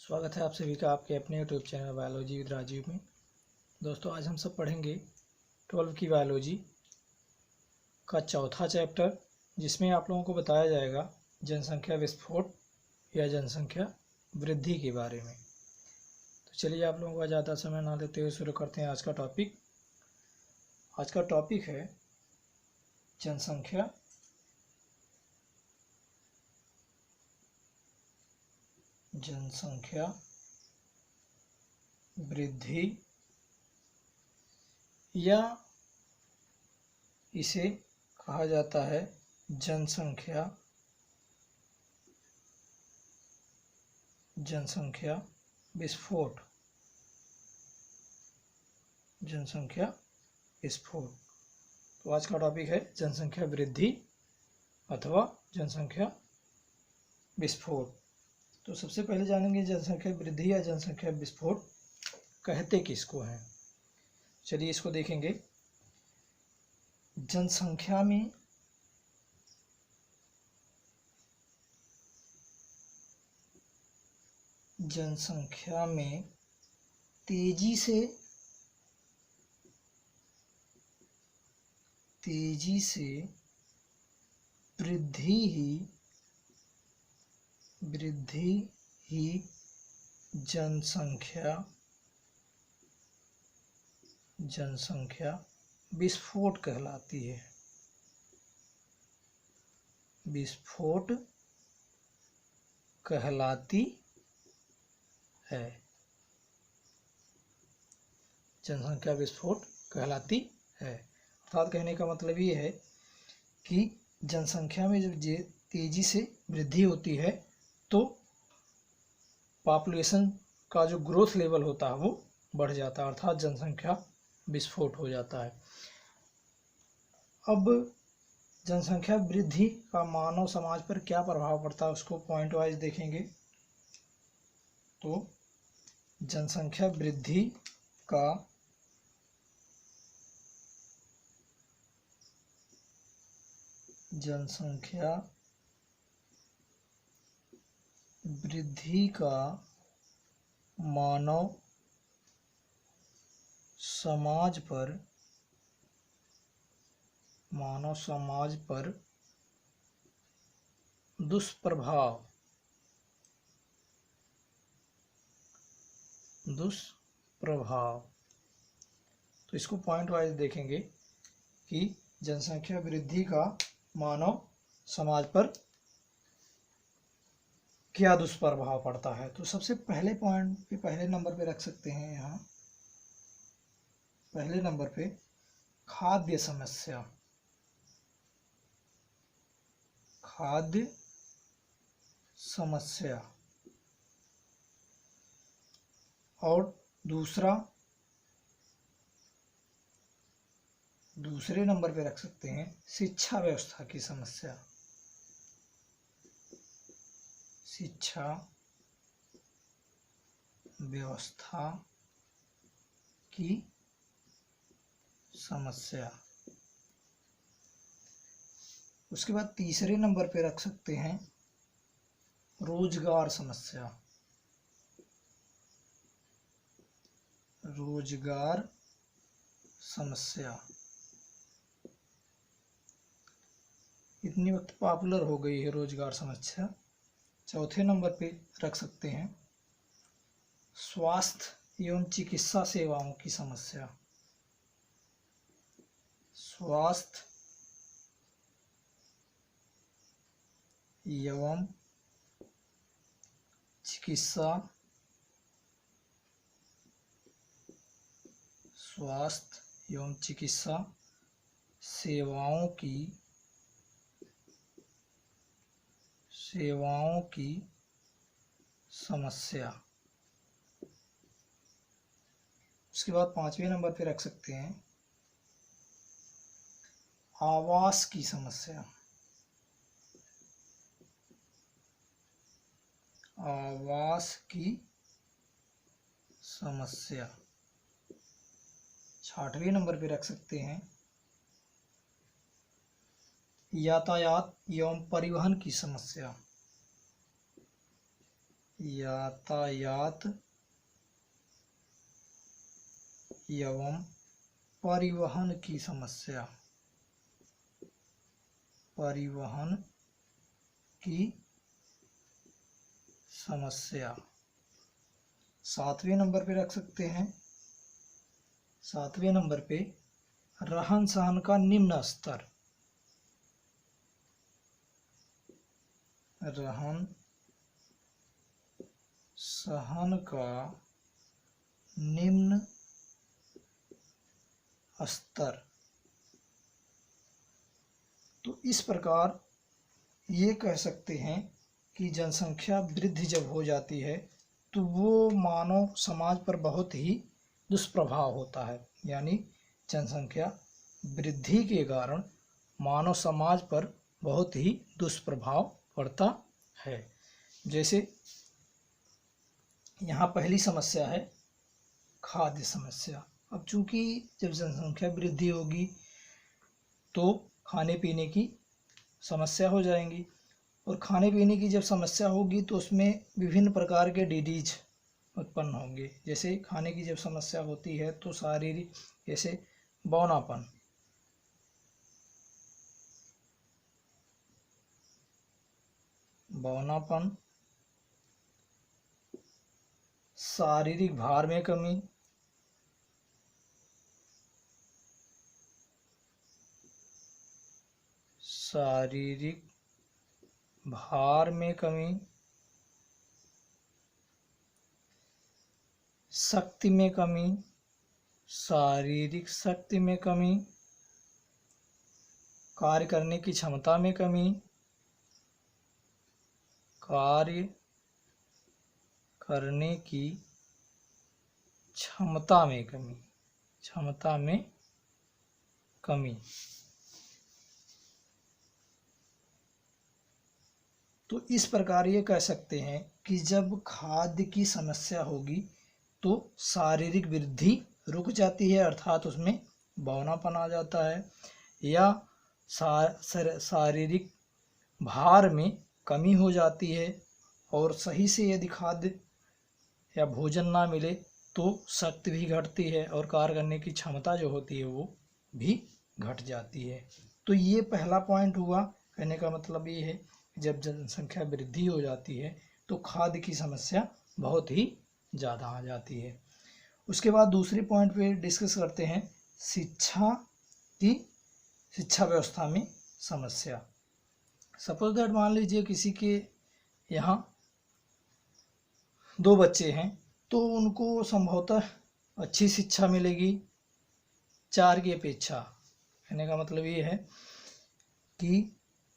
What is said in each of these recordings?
स्वागत है आप सभी का आपके अपने YouTube channel biology with Rajiv में। दोस्तों, आज हम सब पढ़ेंगे 12 की बायोलॉजी का चौथा चैप्टर, जिसमें आप लोगों को बताया जाएगा जनसंख्या विस्फोट या जनसंख्या वृद्धि के बारे में। तो चलिए, आप लोगों का ज़्यादा समय ना लेते हुए शुरू करते हैं आज का टॉपिक। आज का टॉपिक है जनसंख्या वृद्धि, या इसे कहा जाता है जनसंख्या विस्फोट। तो आज का टॉपिक है जनसंख्या वृद्धि अथवा जनसंख्या विस्फोट। तो सबसे पहले जानेंगे जनसंख्या वृद्धि या जनसंख्या विस्फोट कहते किसको हैं। चलिए इसको देखेंगे। जनसंख्या में तेजी से वृद्धि ही जनसंख्या विस्फोट कहलाती है। जनसंख्या विस्फोट कहलाती है। अर्थात कहने का मतलब ये है कि जनसंख्या में जब तेजी से वृद्धि होती है तो पॉपुलेशन का जो ग्रोथ लेवल होता है वो बढ़ जाता है, अर्थात जनसंख्या विस्फोट हो जाता है। अब जनसंख्या वृद्धि का मानव समाज पर क्या प्रभाव पड़ता है उसको पॉइंट वाइज देखेंगे। तो जनसंख्या वृद्धि का मानव समाज पर दुष्प्रभाव तो इसको पॉइंट वाइज देखेंगे कि जनसंख्या वृद्धि का मानव समाज पर क्या दुष्प्रभाव पड़ता है। तो सबसे पहले पॉइंट पे पहले नंबर पे रख सकते हैं। यहाँ पहले नंबर पे खाद्य समस्या और दूसरे नंबर पे रख सकते हैं शिक्षा व्यवस्था की समस्या। उसके बाद तीसरे नंबर पे रख सकते हैं रोजगार समस्या। इतनी वक्त पॉपुलर हो गई है रोजगार समस्या। चौथे नंबर पे रख सकते हैं स्वास्थ्य एवं चिकित्सा सेवाओं की समस्या। स्वास्थ्य एवं चिकित्सा सेवाओं की समस्या। उसके बाद पांचवें नंबर पे रख सकते हैं आवास की समस्या। छठवें नंबर पे रख सकते हैं यातायात एवं परिवहन की समस्या। यातायात एवं परिवहन की समस्या, परिवहन की समस्या। 7वें नंबर पे रख सकते हैं, 7वें नंबर पे रहन सहन का निम्न स्तर, रहन सहन का निम्न स्तर। तो इस प्रकार ये कह सकते हैं कि जनसंख्या वृद्धि जब हो जाती है तो वो मानव समाज पर बहुत ही दुष्प्रभाव होता है, यानी जनसंख्या वृद्धि के कारण मानव समाज पर बहुत ही दुष्प्रभाव पड़ता है। जैसे यहाँ पहली समस्या है खाद्य समस्या। अब चूंकि जब जनसंख्या वृद्धि होगी तो खाने पीने की समस्या हो जाएंगी, और खाने पीने की जब समस्या होगी तो उसमें विभिन्न प्रकार के डिजीज उत्पन्न होंगे। जैसे खाने की जब समस्या होती है तो शारीरिक, जैसे बौनापन, बौनापन, शारीरिक भार में कमी, शारीरिक भार में कमी, शक्ति में कमी, शारीरिक शक्ति में कमी, कार्य करने की क्षमता में कमी, कार्य करने की क्षमता में कमी, क्षमता में कमी। तो इस प्रकार ये कह सकते हैं कि जब खाद्य की समस्या होगी तो शारीरिक वृद्धि रुक जाती है, अर्थात उसमें बौनापन आ जाता है, या शारीरिक भार में कमी हो जाती है, और सही से यदि खाद्य या भोजन ना मिले तो शक्ति भी घटती है और कार्य करने की क्षमता जो होती है वो भी घट जाती है। तो ये पहला पॉइंट हुआ। कहने का मतलब ये है जब जनसंख्या वृद्धि हो जाती है तो खाद्य की समस्या बहुत ही ज़्यादा आ जाती है। उसके बाद दूसरे पॉइंट पे डिस्कस करते हैं शिक्षा की, शिक्षा व्यवस्था में समस्या। सपोज दैट मान लीजिए किसी के यहाँ 2 बच्चे हैं तो उनको संभवतः अच्छी शिक्षा मिलेगी 4 की अपेक्षा। कहने का मतलब ये है कि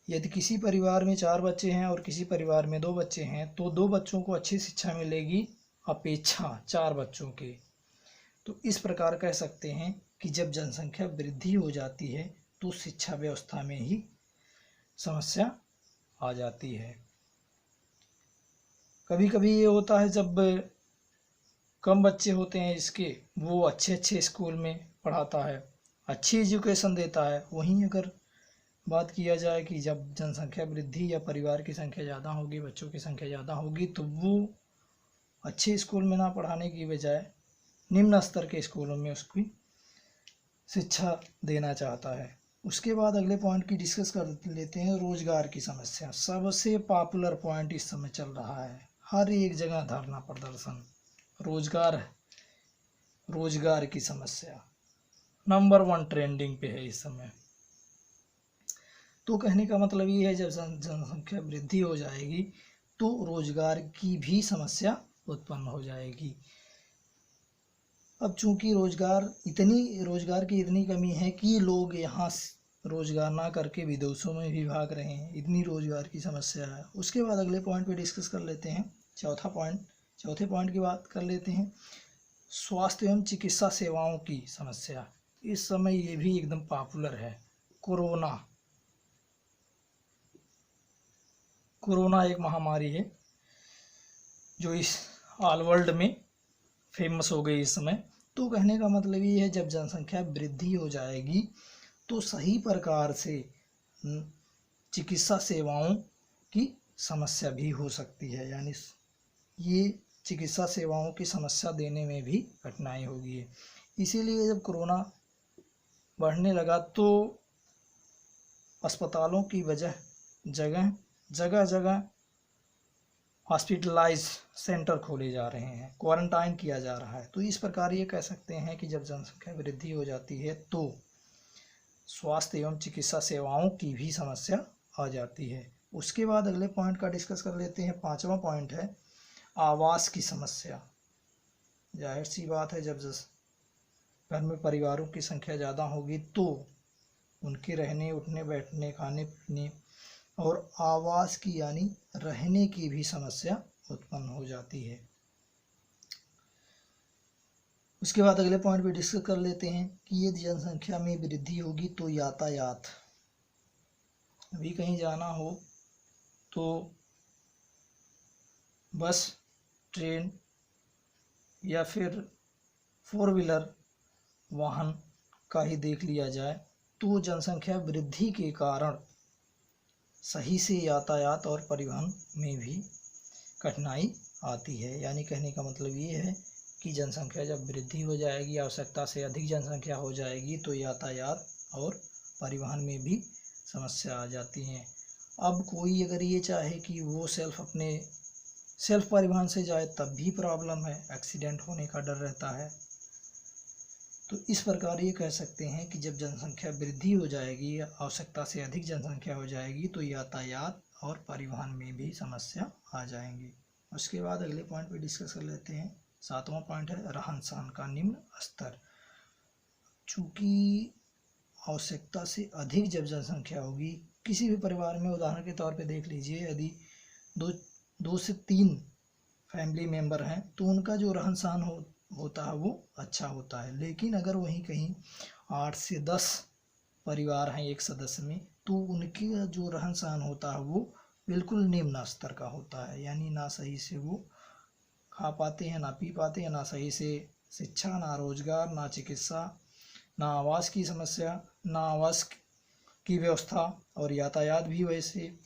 यदि किसी परिवार में 4 बच्चे हैं और किसी परिवार में 2 बच्चे हैं तो 2 बच्चों को अच्छी शिक्षा मिलेगी अपेक्षा 4 बच्चों के। तो इस प्रकार कह सकते हैं कि जब जनसंख्या वृद्धि हो जाती है तो शिक्षा व्यवस्था में ही समस्या आ जाती है। कभी कभी ये होता है जब कम बच्चे होते हैं इसके, वो अच्छे अच्छे स्कूल में पढ़ाता है, अच्छी एजुकेशन देता है। वहीं अगर बात किया जाए कि जब जनसंख्या वृद्धि या परिवार की संख्या ज़्यादा होगी, बच्चों की संख्या ज़्यादा होगी, तो वो अच्छे स्कूल में ना पढ़ाने की बजाय निम्न स्तर के स्कूलों में उसकी शिक्षा देना चाहता है। उसके बाद अगले पॉइंट की डिस्कस कर लेते हैं रोजगार की समस्या। सबसे पॉपुलर पॉइंट इस समय चल रहा है, हर एक जगह धरना प्रदर्शन, रोजगार की समस्या नंबर 1 ट्रेंडिंग पे है इस समय। तो कहने का मतलब ये है जब जनसंख्या वृद्धि हो जाएगी तो रोजगार की भी समस्या उत्पन्न हो जाएगी। अब चूंकि रोजगार की इतनी कमी है कि लोग यहाँ रोजगार ना करके विदेशों में भी भाग रहे हैं, इतनी रोजगार की समस्या है। उसके बाद अगले पॉइंट पे डिस्कस कर लेते हैं चौथे पॉइंट की बात कर लेते हैं स्वास्थ्य एवं चिकित्सा सेवाओं की समस्या। इस समय ये भी एकदम पॉपुलर है। कोरोना एक महामारी है जो इस ऑल वर्ल्ड में फेमस हो गई इस समय। तो कहने का मतलब ये है जब जनसंख्या वृद्धि हो जाएगी तो सही प्रकार से चिकित्सा सेवाओं की समस्या भी हो सकती है, यानी ये चिकित्सा सेवाओं की समस्या देने में भी कठिनाई होगी। इसीलिए जब कोरोना बढ़ने लगा तो अस्पतालों की जगह जगह हॉस्पिटलाइज सेंटर खोले जा रहे हैं, क्वारंटाइन किया जा रहा है। तो इस प्रकार ये कह सकते हैं कि जब जनसंख्या वृद्धि हो जाती है तो स्वास्थ्य एवं चिकित्सा सेवाओं की भी समस्या आ जाती है। उसके बाद अगले पॉइंट का डिस्कस कर लेते हैं। 5वां पॉइंट है आवास की समस्या। जाहिर सी बात है, जब घर में परिवारों की संख्या ज़्यादा होगी तो उनके रहने, उठने, बैठने, खाने पीने और आवास की यानी रहने की भी समस्या उत्पन्न हो जाती है। उसके बाद अगले पॉइंट पे डिस्कस कर लेते हैं कि यदि जनसंख्या में वृद्धि होगी तो यातायात, अभी कहीं जाना हो तो बस, ट्रेन या फिर 4 व्हीलर वाहन का ही देख लिया जाए तो जनसंख्या वृद्धि के कारण सही से यातायात और परिवहन में भी कठिनाई आती है। यानी कहने का मतलब ये है कि जनसंख्या जब वृद्धि हो जाएगी, आवश्यकता से अधिक जनसंख्या हो जाएगी तो यातायात और परिवहन में भी समस्या आ जाती है। अब कोई अगर ये चाहे कि वो सेल्फ परिवहन से जाए तब भी प्रॉब्लम है, एक्सीडेंट होने का डर रहता है। तो इस प्रकार ये कह सकते हैं कि जब जनसंख्या वृद्धि हो जाएगी, आवश्यकता से अधिक जनसंख्या हो जाएगी तो यातायात और परिवहन में भी समस्या आ जाएंगी। उसके बाद अगले पॉइंट पे डिस्कस कर लेते हैं। 7वां पॉइंट है रहन सहन का निम्न स्तर। चूँकि आवश्यकता से अधिक जब जनसंख्या होगी किसी भी परिवार में, उदाहरण के तौर पे देख लीजिए, यदि दो से 3 फैमिली मेम्बर हैं तो उनका जो रहन सहन होता है वो अच्छा होता है। लेकिन अगर वहीं कहीं 8 से 10 परिवार हैं एक सदस्य में तो उनके जो रहन सहन होता है वो बिल्कुल निम्न स्तर का होता है। यानी ना सही से वो खा पाते हैं, ना पी पाते हैं, ना सही से शिक्षा, ना रोजगार, ना चिकित्सा, ना आवास की समस्या, ना आवास की व्यवस्था और यातायात भी वैसे।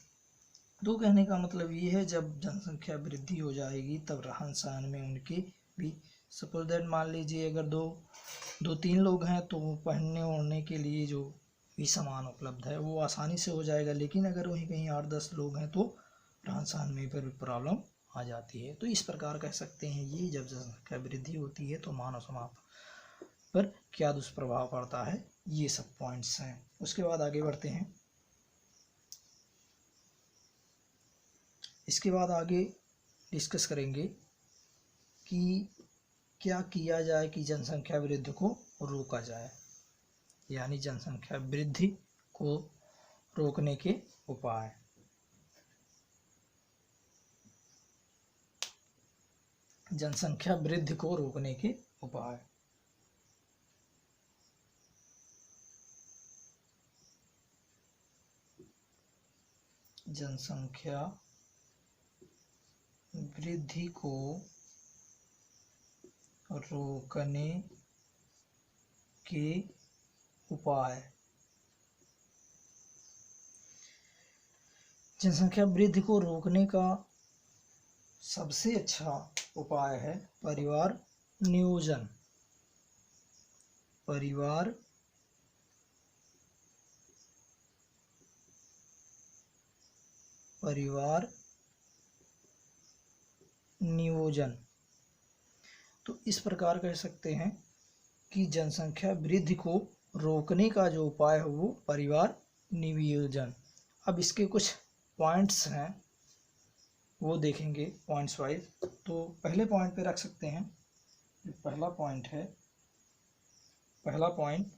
तो कहने का मतलब ये है जब जनसंख्या वृद्धि हो जाएगी तब रहन सहन में उनके भी, सपोज दैट मान लीजिए अगर दो 3 लोग हैं तो पहनने ओढ़ने के लिए जो भी सामान उपलब्ध है वो आसानी से हो जाएगा। लेकिन अगर वहीं कहीं 8-10 लोग हैं तो रहन सहन में फिर प्रॉब्लम आ जाती है। तो इस प्रकार कह सकते हैं ये जब जनसंख्या वृद्धि होती है तो मानव समाज पर क्या दुष्प्रभाव पड़ता है, ये सब पॉइंट्स हैं। उसके बाद आगे बढ़ते हैं। इसके बाद आगे डिस्कस करेंगे कि क्या किया जाए कि जनसंख्या वृद्धि को रोका जाए, यानी जनसंख्या वृद्धि को रोकने के उपाय। जनसंख्या वृद्धि को रोकने के उपाय। जनसंख्या वृद्धि को रोकने के उपाय। जनसंख्या वृद्धि को रोकने का सबसे अच्छा उपाय है परिवार नियोजन। परिवार नियोजन। तो इस प्रकार कह सकते हैं कि जनसंख्या वृद्धि को रोकने का जो उपाय है वो परिवार नियोजन। अब इसके कुछ पॉइंट्स हैं वो देखेंगे पॉइंट्स वाइज। तो पहले पॉइंट पे रख सकते हैं। पहला पॉइंट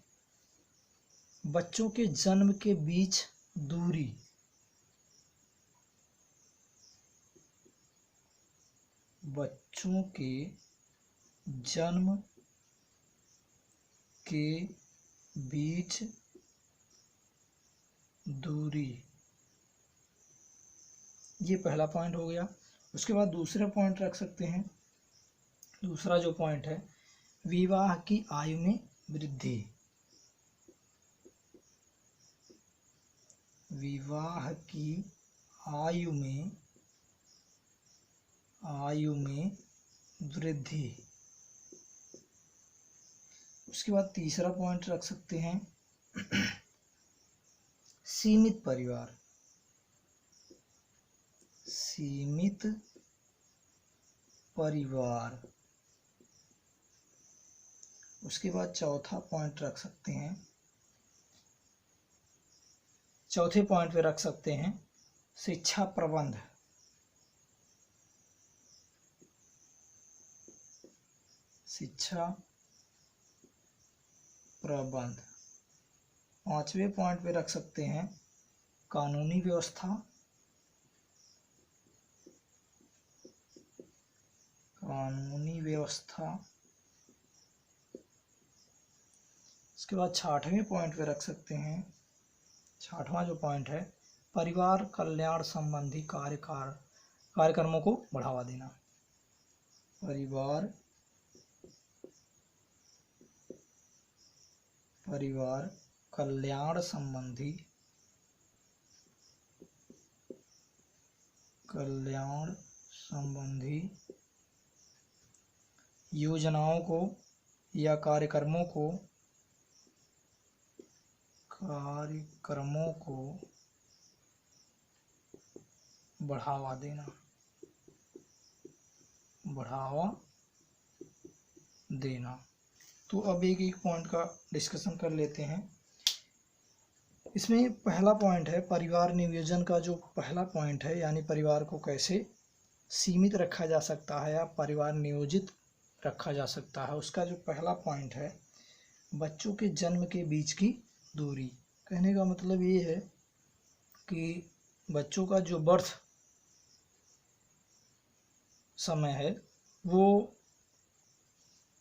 बच्चों के जन्म के बीच दूरी। बच्चों के जन्म के बीच दूरी, ये पहला पॉइंट हो गया। उसके बाद दूसरा पॉइंट रख सकते हैं। दूसरा जो पॉइंट है विवाह की आयु में वृद्धि। विवाह की आयु आयु में वृद्धि। उसके बाद तीसरा पॉइंट रख सकते हैं सीमित परिवार। सीमित परिवार। उसके बाद चौथा पॉइंट रख सकते हैं, चौथे पॉइंट पे रख सकते हैं शिक्षा प्रबंध। शिक्षा प्रबंध। पांचवें पॉइंट पे रख सकते हैं कानूनी व्यवस्था। कानूनी व्यवस्था। इसके बाद छठवें पॉइंट पे रख सकते हैं, छठवां जो पॉइंट है परिवार कल्याण संबंधी कार्यक्रमों को बढ़ावा देना। परिवार कल्याण संबंधी योजनाओं को या कार्यक्रमों को बढ़ावा देना। तो अब एक एक पॉइंट का डिस्कशन कर लेते हैं। इसमें पहला पॉइंट है परिवार नियोजन का। जो पहला पॉइंट है यानी परिवार को कैसे सीमित रखा जा सकता है या परिवार नियोजित रखा जा सकता है, उसका जो पहला पॉइंट है बच्चों के जन्म के बीच की दूरी। कहने का मतलब ये है कि बच्चों का जो बर्थ समय है वो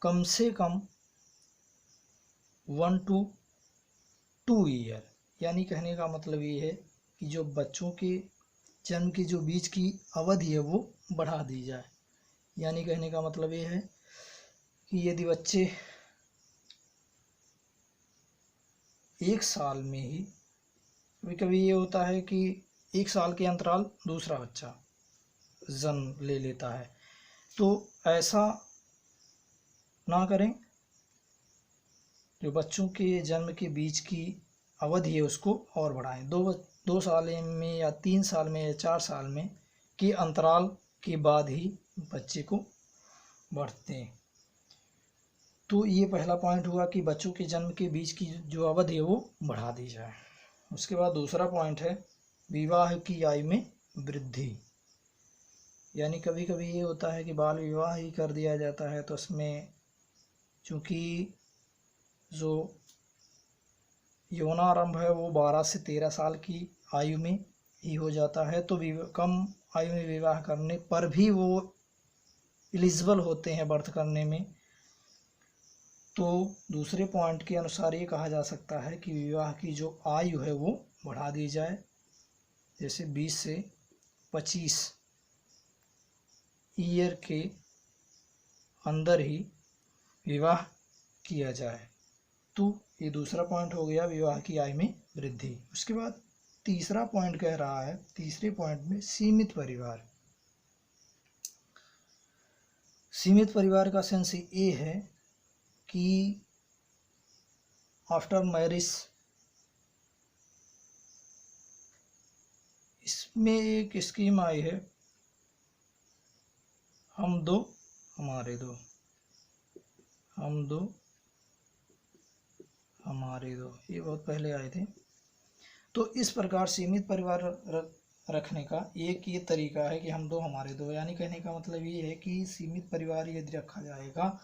कम से कम 1 to 2 ईयर, यानी कहने का मतलब ये है कि जो बच्चों के जन्म के जो बीच की अवधि है वो बढ़ा दी जाए। यानी कहने का मतलब ये है कि यदि बच्चे 1 साल में ही, कभी कभी ये होता है कि 1 साल के अंतराल दूसरा बच्चा जन्म ले लेता है, तो ऐसा ना करें। जो बच्चों के जन्म के बीच की अवधि है उसको और बढ़ाएं। 2 साल में या 3 साल में या 4 साल में के अंतराल के बाद ही बच्चे को बढ़ते हैं। तो ये पहला पॉइंट हुआ कि बच्चों के जन्म के बीच की जो अवधि है वो बढ़ा दी जाए। उसके बाद दूसरा पॉइंट है विवाह की आयु में वृद्धि। यानी कभी कभी ये होता है कि बाल विवाह ही कर दिया जाता है, तो उसमें चूँकि जो यौनारंभ है वो 12 से 13 साल की आयु में ही हो जाता है, तो कम आयु में विवाह करने पर भी वो एलिजिबल होते हैं बर्थ करने में। तो दूसरे पॉइंट के अनुसार ये कहा जा सकता है कि विवाह की जो आयु है वो बढ़ा दी जाए, जैसे 20 से 25 ईयर के अंदर ही विवाह किया जाए। तो ये दूसरा पॉइंट हो गया विवाह की आयु में वृद्धि। उसके बाद तीसरा पॉइंट कह रहा है, तीसरे पॉइंट में सीमित परिवार। सीमित परिवार का सेंस ये है कि आफ्टर मैरिज, इसमें एक स्कीम आई है हम दो हमारे दो, हम दो हमारे दो, ये बहुत पहले आए थे। तो इस प्रकार सीमित परिवार रखने का एक ये तरीका है कि हम दो हमारे दो। यानी कहने का मतलब ये है कि सीमित परिवार यदि रखा जाएगा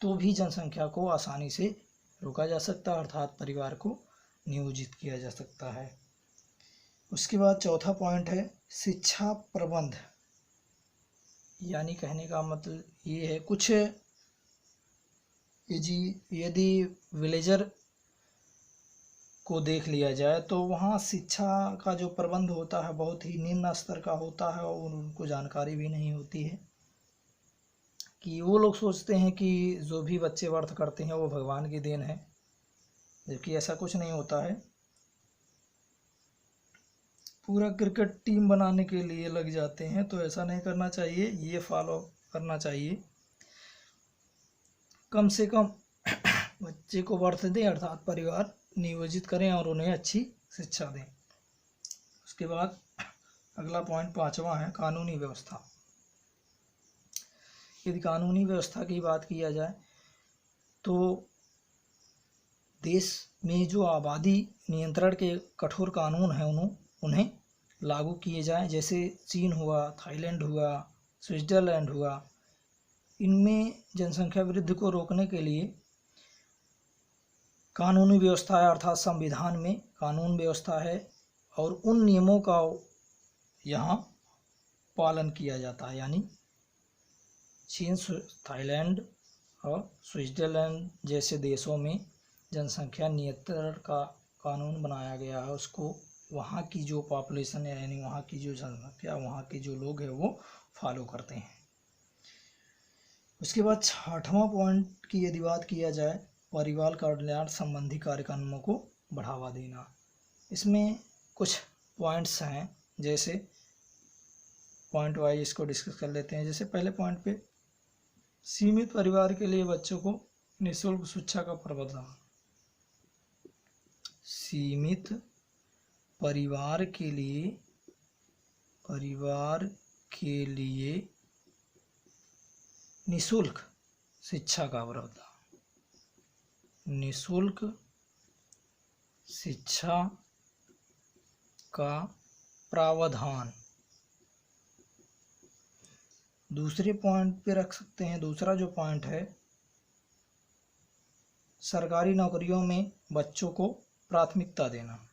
तो भी जनसंख्या को आसानी से रोका जा सकता है, अर्थात परिवार को नियोजित किया जा सकता है। उसके बाद चौथा पॉइंट है शिक्षा प्रबंध। यानी कहने का मतलब ये है कुछ यदि विलेजर को देख लिया जाए तो वहाँ शिक्षा का जो प्रबंध होता है बहुत ही निम्न स्तर का होता है और उनको जानकारी भी नहीं होती है। कि वो लोग सोचते हैं कि जो भी बच्चे बर्थ करते हैं वो भगवान की देन है, जबकि ऐसा कुछ नहीं होता है। पूरा क्रिकेट टीम बनाने के लिए लग जाते हैं, तो ऐसा नहीं करना चाहिए। ये फॉलो करना चाहिए। कम से कम बच्चे को वर्थ दें अर्थात परिवार नियोजित करें और उन्हें अच्छी शिक्षा दें। उसके बाद अगला पॉइंट 5वां है कानूनी व्यवस्था। यदि कानूनी व्यवस्था की बात किया जाए तो देश में जो आबादी नियंत्रण के कठोर कानून हैं उन्हें लागू किए जाएं। जैसे चीन हुआ, थाईलैंड हुआ, स्विट्ज़रलैंड हुआ। इनमें जनसंख्या वृद्धि को रोकने के लिए कानूनी व्यवस्था है, अर्थात संविधान में कानून व्यवस्था है और उन नियमों का यहाँ पालन किया जाता है। यानी चीन, थाईलैंड और स्विट्ज़रलैंड जैसे देशों में जनसंख्या नियंत्रण का कानून बनाया गया है, उसको वहाँ की जो पॉपुलेशन है यानी वहाँ की जो जनसंख्या, वहाँ के जो लोग हैं वो फॉलो करते हैं। उसके बाद 6वां पॉइंट की यदि बात किया जाए, परिवार कल्याण संबंधी कार्यक्रमों को बढ़ावा देना। इसमें कुछ पॉइंट्स हैं, जैसे पॉइंट वाइज इसको डिस्कस कर लेते हैं। जैसे पहले पॉइंट पे सीमित परिवार के लिए बच्चों को निःशुल्क शिक्षा का प्रावधान। सीमित परिवार के लिए निःशुल्क शिक्षा का प्रावधान। निःशुल्क शिक्षा का प्रावधान दूसरे पॉइंट पे रख सकते हैं। दूसरा जो पॉइंट है, सरकारी नौकरियों में बच्चों को प्राथमिकता देना।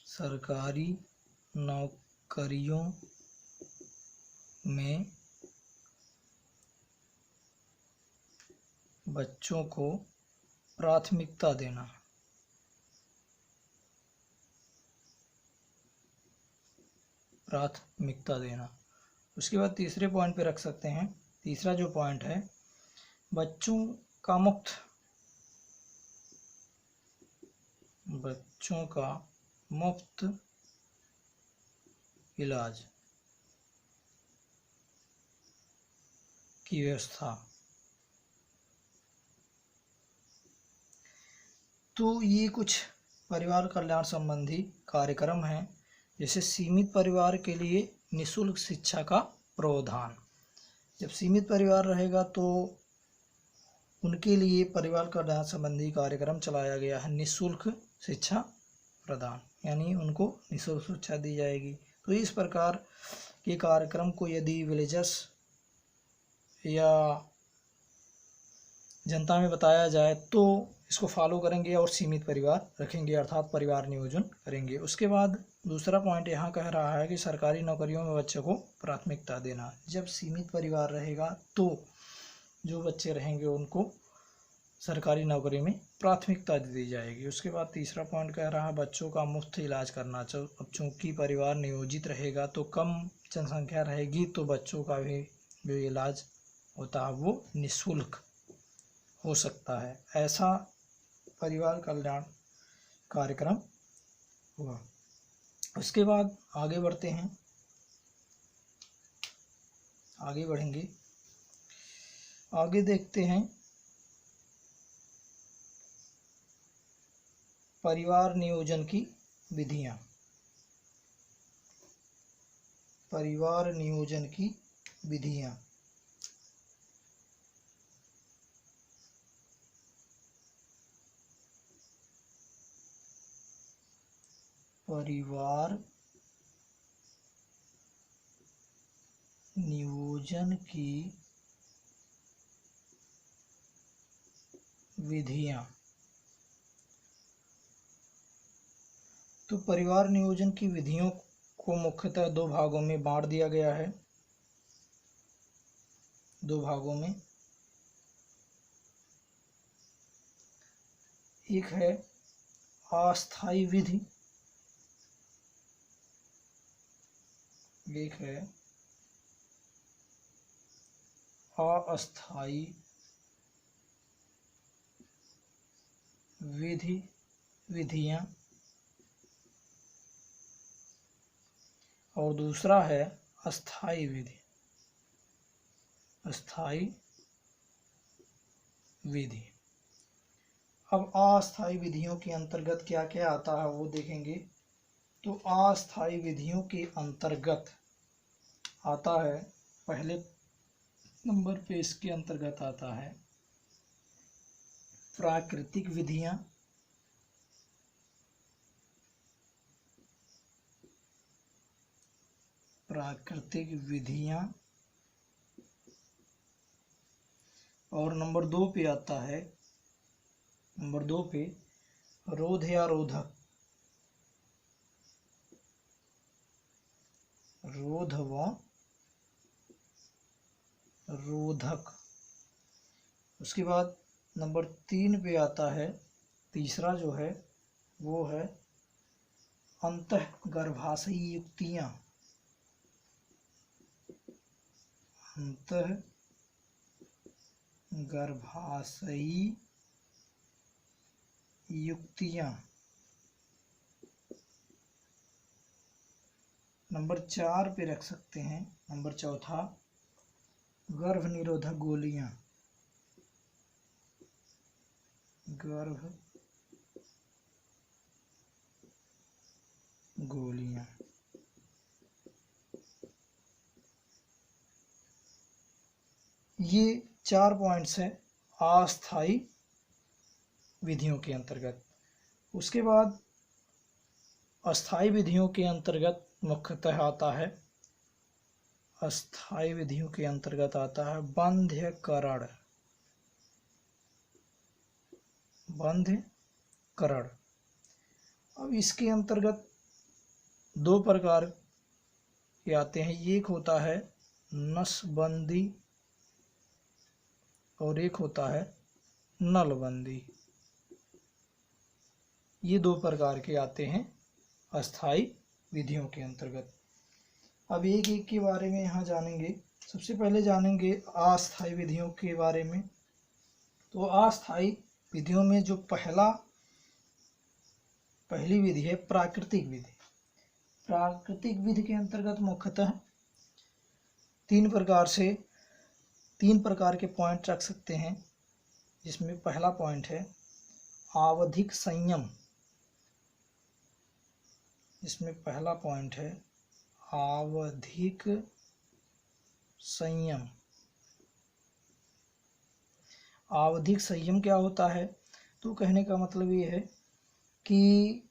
सरकारी नौकरियों में बच्चों को प्राथमिकता देना। उसके बाद तीसरे पॉइंट पे रख सकते हैं। तीसरा जो पॉइंट है, बच्चों का मुफ्त इलाज की व्यवस्था। तो ये कुछ परिवार कल्याण संबंधी कार्यक्रम हैं। जैसे सीमित परिवार के लिए निःशुल्क शिक्षा का प्रावधान। जब सीमित परिवार रहेगा तो उनके लिए परिवार कल्याण संबंधी कार्यक्रम चलाया गया है, निःशुल्क शिक्षा प्रदान, यानी उनको निःशुल्क शिक्षा दी जाएगी। तो इस प्रकार के कार्यक्रम को यदि विलेजर्स या जनता में बताया जाए तो इसको फॉलो करेंगे और सीमित परिवार रखेंगे, अर्थात परिवार नियोजन करेंगे। उसके बाद दूसरा पॉइंट यहाँ कह रहा है कि सरकारी नौकरियों में बच्चों को प्राथमिकता देना। जब सीमित परिवार रहेगा तो जो बच्चे रहेंगे उनको सरकारी नौकरी में प्राथमिकता दी जाएगी। उसके बाद तीसरा पॉइंट कह रहा है बच्चों का मुफ्त इलाज करना। अब चूँकि परिवार नियोजित रहेगा तो कम जनसंख्या रहेगी, तो बच्चों का भी जो इलाज होता है वो निःशुल्क हो सकता है। ऐसा परिवार कल्याण कार्यक्रम हुआ। उसके बाद आगे बढ़ेंगे। आगे देखते हैं परिवार नियोजन की विधियां। परिवार नियोजन की विधियां। परिवार नियोजन की विधियां। तो परिवार नियोजन की विधियों को मुख्यतः दो भागों में बांट दिया गया है। दो भागों में, एक है अस्थायी विधि, एक है अस्थायी विधि विधियां और दूसरा है अस्थाई विधि। अस्थाई विधि। अब अस्थाई विधियों के अंतर्गत क्या क्या आता है वो देखेंगे। तो अस्थाई विधियों के अंतर्गत आता है, पहले नंबर पे इसके अंतर्गत आता है प्राकृतिक विधियां, प्राकृतिक विधियां, और नंबर 2 पे आता है, नंबर 2 पे रोध या रोधक, रोध व रोधक। उसके बाद नंबर 3 पे आता है, तीसरा जो है वो है अंतःगर्भाशयी युक्तियां, अंतःगर्भाशयी युक्तियां। नंबर 4 पे रख सकते हैं, नंबर 4 गर्भ निरोधक गोलियां, गर्भ गोलियां। ये 4 पॉइंट्स हैं अस्थाई विधियों के अंतर्गत। उसके बाद अस्थाई विधियों के अंतर्गत मुख्यतः आता है, अस्थाई विधियों के अंतर्गत आता है बंध्यकरण, बंध्यकरण। अब इसके अंतर्गत 2 प्रकार के आते हैं, एक होता है नसबंदी और एक होता है नलबंदी। ये 2 प्रकार के आते हैं अस्थाई विधियों के अंतर्गत। अब एक एक के बारे में यहाँ जानेंगे। सबसे पहले जानेंगे अस्थाई विधियों के बारे में। तो अस्थाई विधियों में जो पहली विधि है प्राकृतिक विधि। प्राकृतिक विधि के अंतर्गत मुख्यतः 3 प्रकार के पॉइंट रख सकते हैं, जिसमें पहला पॉइंट है आवधिक संयम, इसमें पहला पॉइंट है आवधिक संयम। आवधिक संयम क्या होता है? तो कहने का मतलब ये है कि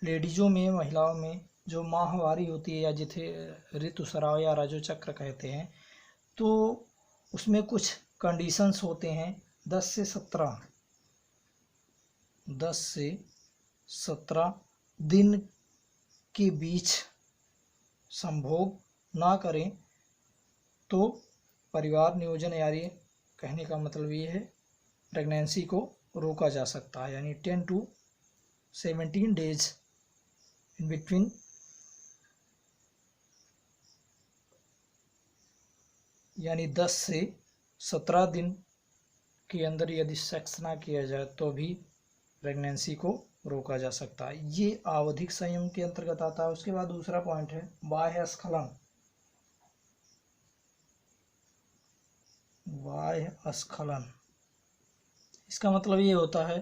लेडीजों में, महिलाओं में जो माहवारी होती है या जिसे ऋतुस्राव या रजोचक्र कहते हैं, तो उसमें कुछ कंडीशंस होते हैं। 10 से 17 दिन के बीच संभोग ना करें तो परिवार नियोजन, यानी कहने का मतलब ये है प्रेगनेंसी को रोका जा सकता है। यानी 10 to 17 डेज इन बिटवीन यानी 10 से 17 दिन के अंदर यदि सेक्स ना किया जाए तो भी प्रेगनेंसी को रोका जा सकता है। ये आवधिक संयम के अंतर्गत आता है। उसके बाद दूसरा पॉइंट है बाह्य स्खलन। बाह्य स्खलन, इसका मतलब ये होता है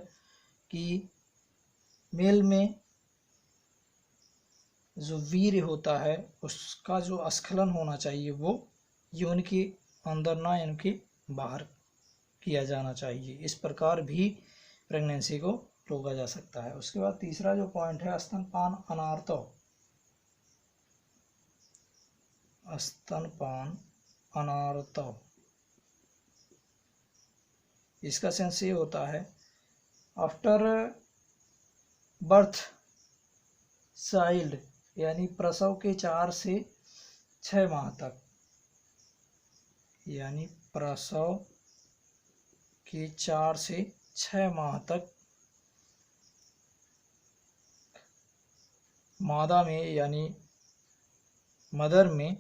कि मेल में जो वीर्य होता है उसका जो स्खलन होना चाहिए वो यौन के अंदर ना यौन के बाहर किया जाना चाहिए। इस प्रकार भी प्रेगनेंसी को रोका जा सकता है। उसके बाद तीसरा जो पॉइंट है स्तनपान अनार्तव। स्तनपान अनार्तव, इसका सेंस ये होता है आफ्टर बर्थ चाइल्ड, यानी प्रसव के 4 से 6 माह तक, यानी प्रसव के 4 से 6 माह तक मादा में यानी मदर में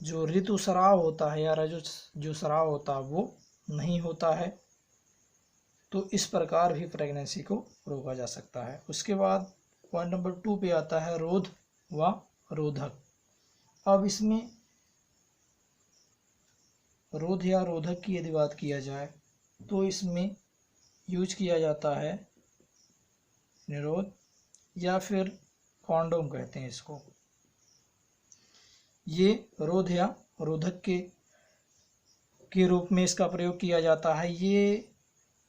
जो ऋतुस्राव होता है या जो स्राव होता है वो नहीं होता है। तो इस प्रकार भी प्रेगनेंसी को रोका जा सकता है। उसके बाद पॉइंट नंबर 2 पे आता है रोध व रोधक। अब इसमें रोध या रोधक की यदि बात किया जाए तो इसमें यूज किया जाता है निरोध या फिर कॉन्डोम कहते हैं इसको। ये रोध या रोधक के रूप में इसका प्रयोग किया जाता है। ये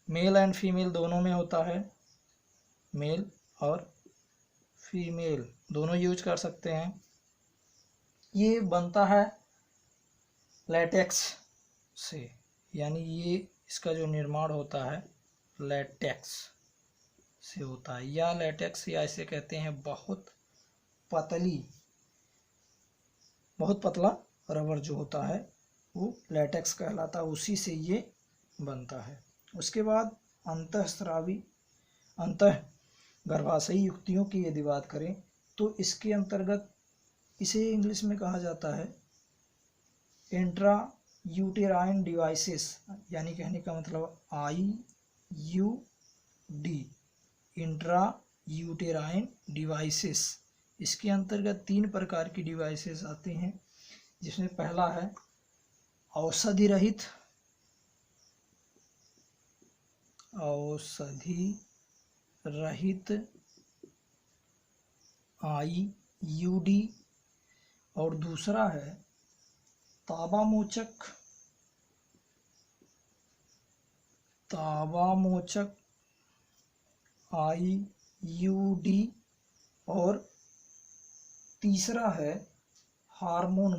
मेल एंड फीमेल दोनों में होता है, मेल और फीमेल दोनों यूज कर सकते हैं। ये बनता है लैटेक्स से, यानी ये इसका जो निर्माण होता है लैटेक्स से होता है, या लैटेक्स या इसे कहते हैं बहुत पतला रबर जो होता है वो लैटेक्स कहलाता है, उसी से ये बनता है। उसके बाद अंतः गर्भाशयी युक्तियों की यदि बात करें तो इसके अंतर्गत इसे इंग्लिश में कहा जाता है इंट्रा यूटेराइन डिवाइसेस, यानी कहने का मतलब IUD, इंट्रा यूटेराइन डिवाइसेस। इसके अंतर्गत 3 प्रकार की डिवाइसेस आते हैं, जिसमें पहला है औषधि रहित IUD और दूसरा है ताबामोचक IUD और तीसरा है हार्मोन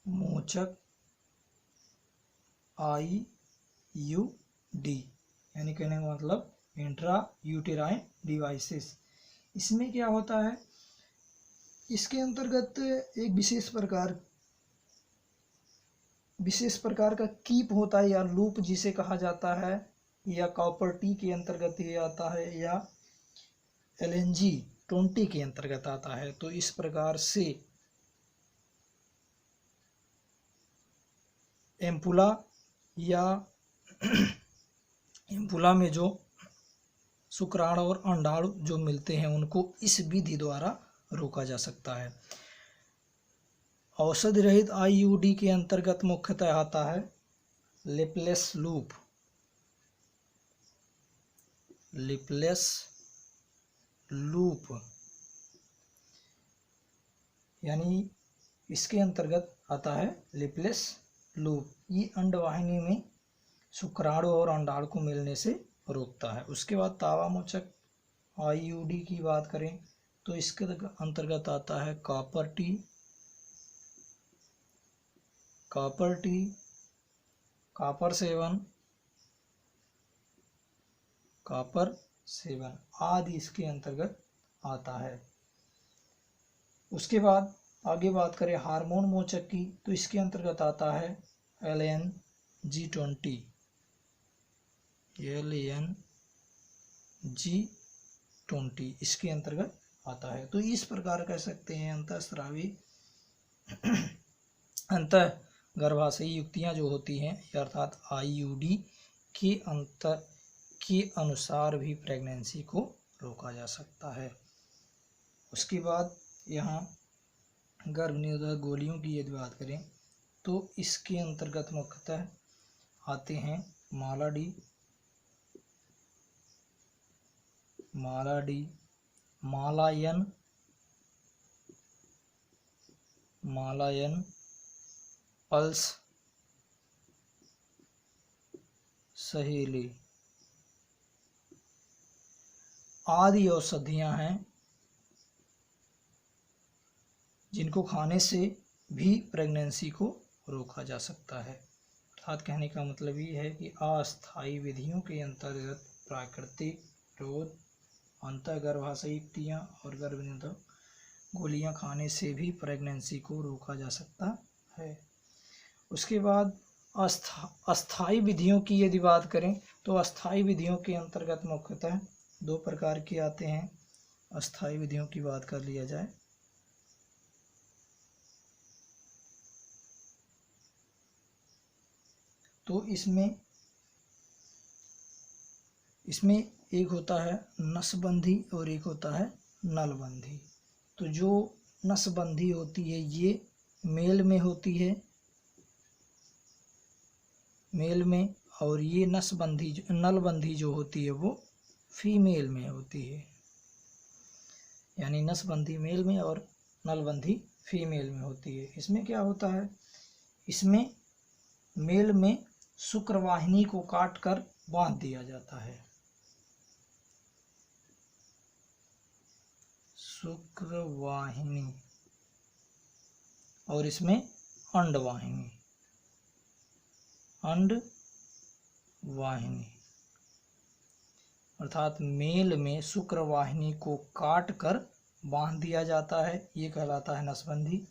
मोचक IUD, यानी कहने का मतलब इंट्रा यूटेराइन डिवाइसेस। इसमें क्या होता है, इसके अंतर्गत एक विशेष प्रकार का कीप होता है या लूप जिसे कहा जाता है, या कॉपर टी के अंतर्गत ये आता है, या LNG 20 के अंतर्गत आता है। तो इस प्रकार से एम्पुला या एम्पुला में जो शुक्राणु और अंडाणु जो मिलते हैं उनको इस विधि द्वारा रोका जा सकता है। औषधि रहित IUD के अंतर्गत मुख्यतः आता है लिपलेस लूप, यानी इसके अंतर्गत आता है लिपलेस लूप। ये अंडवाहिनी में शुक्राणु और अंडाणु को मिलने से रोकता है। उसके बाद ताबामोचक IUD की बात करें तो इसके अंतर्गत आता है कॉपर सेवन आदि इसके अंतर्गत आता है। उसके बाद आगे बात करें हार्मोन मोचक की तो इसके अंतर्गत आता है LNG 20 इसके अंतर्गत आता है। तो इस प्रकार कह सकते हैं अंत गर्भाशयी युक्तियां जो होती हैं अर्थात IUD के अनुसार भी प्रेगनेंसी को रोका जा सकता है। उसके बाद यहाँ गर्भनिरोधक गोलियों की यदि बात करें तो इसके अंतर्गत मुख्यतः आते हैं मालायन पल्स सहेली आदि औषधियां हैं, जिनको खाने से भी प्रेगनेंसी को रोका जा सकता है। अर्थात कहने का मतलब ये है कि अस्थायी विधियों के अंतर्गत प्राकृतिक रोध, अंतःगर्भाशयी युक्तियां और गर्भनिरोधक गोलियां खाने से भी प्रेगनेंसी को रोका जा सकता है। उसके बाद अस्थायी विधियों की यदि बात करें तो अस्थायी विधियों के अंतर्गत मुख्यतः 2 प्रकार के आते हैं। अस्थायी विधियों की बात कर लिया जाए तो इसमें एक होता है नसबंधी और एक होता है नलबंधी। तो जो नसबंधी होती है ये मेल में होती है, मेल में, और ये नलबंधी जो होती है वो फीमेल में होती है। यानी नसबंधी मेल में और नलबंधी फीमेल में होती है। इसमें क्या होता है, इसमें मेल में शुक्रवाहिनी को काट कर बांध दिया जाता है, शुक्रवाहिनी, और इसमें अंडवाहिनी, अर्थात मेल में शुक्रवाहिनी को काट कर बांध दिया जाता है, ये कहलाता है नसबंधी।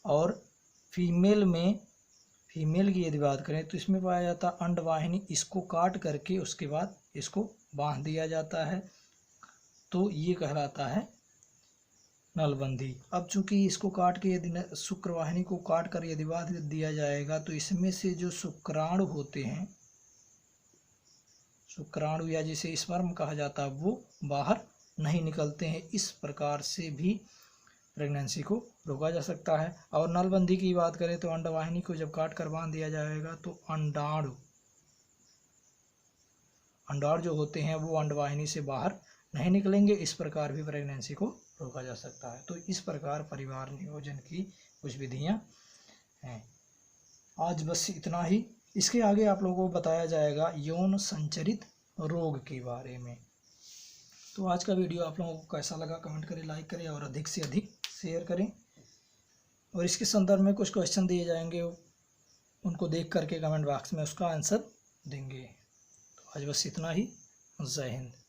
और फीमेल की यदि बात करें तो इसमें पाया जाता है अंडवाहिनी, इसको काट करके उसके बाद इसको बांध दिया जाता है, तो ये कहलाता है नलबंधी। अब चूंकि इसको काट के यदि शुक्रवाहिनी को काट कर यदि बांध दिया जाएगा तो इसमें से जो शुक्राणु होते हैं, शुक्राणु या जिसे स्पर्म कहा जाता है, वो बाहर नहीं निकलते हैं। इस प्रकार से भी प्रेगनेंसी को रोका जा सकता है। और नलबंधी की बात करें तो अंडवाहिनी को जब काट कर बांध दिया जाएगा तो अंडाणु जो होते हैं वो अंडवाहिनी से बाहर नहीं निकलेंगे। इस प्रकार भी प्रेगनेंसी को रोका जा सकता है। तो इस प्रकार परिवार नियोजन की कुछ विधियां हैं। आज बस इतना ही। इसके आगे आप लोगों को बताया जाएगा यौन संचरित रोग के बारे में। तो आज का वीडियो आप लोगों को कैसा लगा कमेंट करें, लाइक करें और अधिक से अधिक शेयर करें। और इसके संदर्भ में कुछ क्वेश्चन दिए जाएंगे, उनको देख करके कमेंट बॉक्स में उसका आंसर देंगे। तो आज बस इतना ही। जय हिंद।